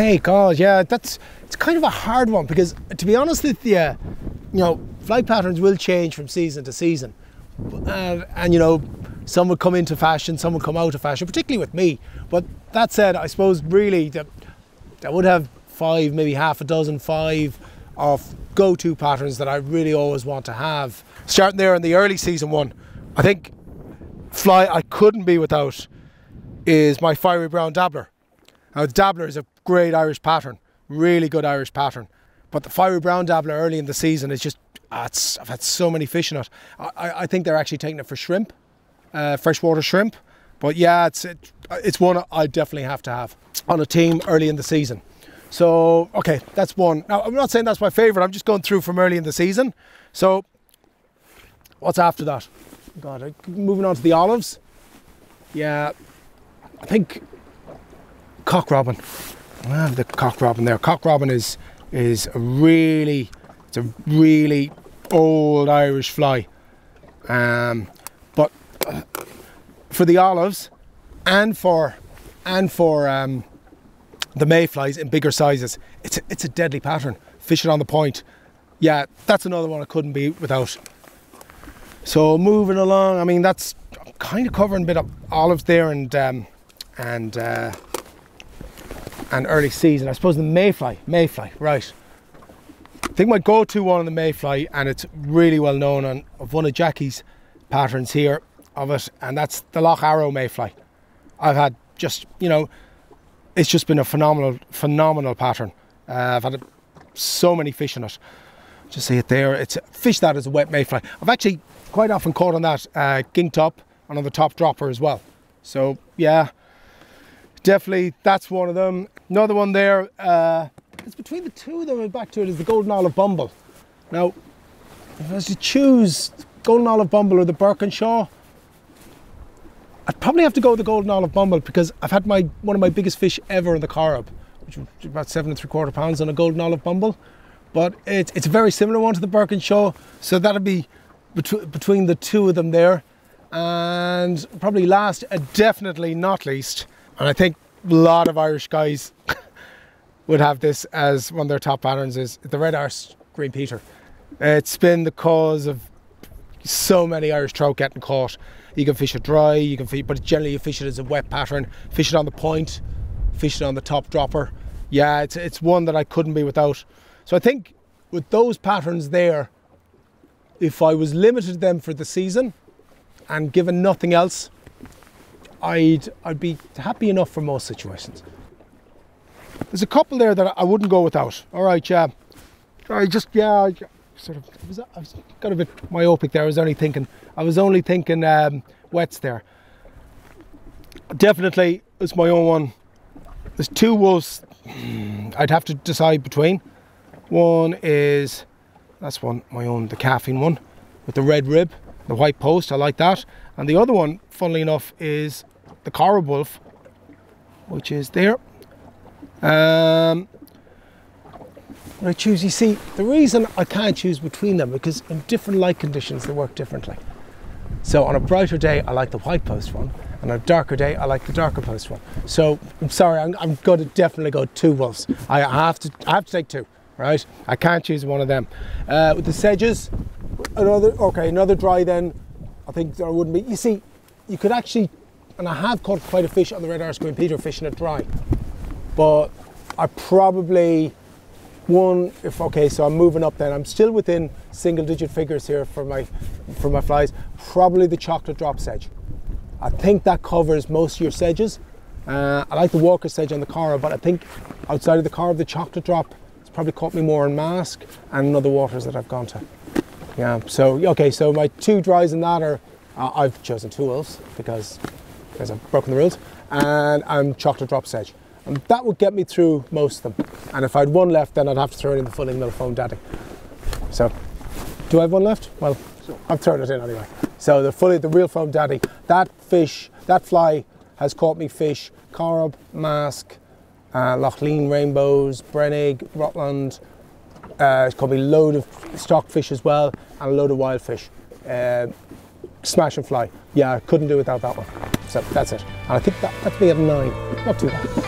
Okay, God, yeah, it's kind of a hard one because, to be honest with you, you know, fly patterns will change from season to season, and you know, some would come into fashion, some would come out of fashion, particularly with me. But that said, I suppose really that I would have 5, maybe half a dozen, 5 of go-to patterns that I really always want to have. Starting there in the early season one, I think fly I couldn't be without is my fiery brown dabbler. Now, the dabbler is a great Irish pattern, really good Irish pattern, but the fiery brown dabbler early in the season is just, I've had so many fish in it. I think they're actually taking it for shrimp, freshwater shrimp, but yeah, it's one I definitely have to have on a team early in the season. So, okay, that's one. Now, I'm not saying that's my favourite, I'm just going through from early in the season. So, what's after that? God, moving on to the olives. Yeah, I think cock robin. I have the cock robin there. Cock robin is a really old Irish fly. But for the olives and for the mayflies in bigger sizes, it's a deadly pattern. Fish it on the point. Yeah, that's another one I couldn't be without. So moving along, I mean, that's kind of covering a bit of olives there and early season. I suppose the mayfly, right. I think my go-to one on the mayfly, and it's really well known on of one of Jackie's patterns here of it, and that's the Lough Arrow mayfly. I've had just, you know, it's just been a phenomenal pattern. I've had so many fish in it. Just see it there. It's fish that is a wet mayfly. I've actually quite often caught on that ginked up and on the top dropper as well. So yeah, definitely that's one of them. Another one there, it's between the two of them and back to it, is the golden olive bumble. Now, if I was to choose golden olive bumble or the Birkinshaw, I'd probably have to go with the golden olive bumble because I've had one of my biggest fish ever in the Corrib, which was about 7 3/4 pounds on a golden olive bumble. But it's a very similar one to the Birkinshaw, so that'll be between the two of them there. And probably last, definitely not least, and I think a lot of Irish guys would have this as one of their top patterns, is the red arse green peter. It's been the cause of so many Irish trout getting caught. You can fish it dry, you can fish, but generally you fish it as a wet pattern. Fish it on the point, fish it on the top dropper. Yeah, it's one that I couldn't be without. So I think with those patterns there, if I was limited to them for the season and given nothing else, I'd be happy enough for most situations. There's a couple there that I wouldn't go without. All right, yeah. I got a bit myopic there. I was only thinking wets there. Definitely, it's my own one. There's 2 wolves I'd have to decide between. One is, that's one, my own, the Calfeen one with the red rib, the white post, I like that. And the other one, funnily enough, is the Royal Wulf, which is there. I choose, you see, the reason I can't choose between them, because in different light conditions they work differently. So on a brighter day I like the white post one, and on a darker day I like the darker post one. So I'm sorry, I'm going to definitely go 2 wolves. I have to take 2, right? I can't choose one of them. With the sedges, another dry then. I think there wouldn't be. You see, you could actually, and I have caught quite a fish on the red arse green peter fishing it dry, but I probably so I'm moving up then. I'm still within single digit figures here for my flies. Probably the chocolate drop sedge. I think that covers most of your sedges. I like the Walker sedge on the Corrib, but I think outside of the Corrib, the chocolate drop, it's probably caught me more in mask and in other waters that I've gone to. Yeah, so okay, so my 2 dries in that are, I've chosen 2 wolves because I've broken the rules, and I'm chocolate drop sedge. And that would get me through most of them. And if I had 1 left, then I'd have to throw it in the fulling mill foam daddy. So, do I have 1 left? Well, I've thrown it in anyway. So the real foam daddy, that fly has caught me fish, Corrib, mask, Lough rainbows, Brennig, Rutland. It's caught me a load of stock fish as well, and a load of wild fish. Smash and fly. Yeah, I couldn't do without that one. So that's it. And I think that's me at 9. Not too bad.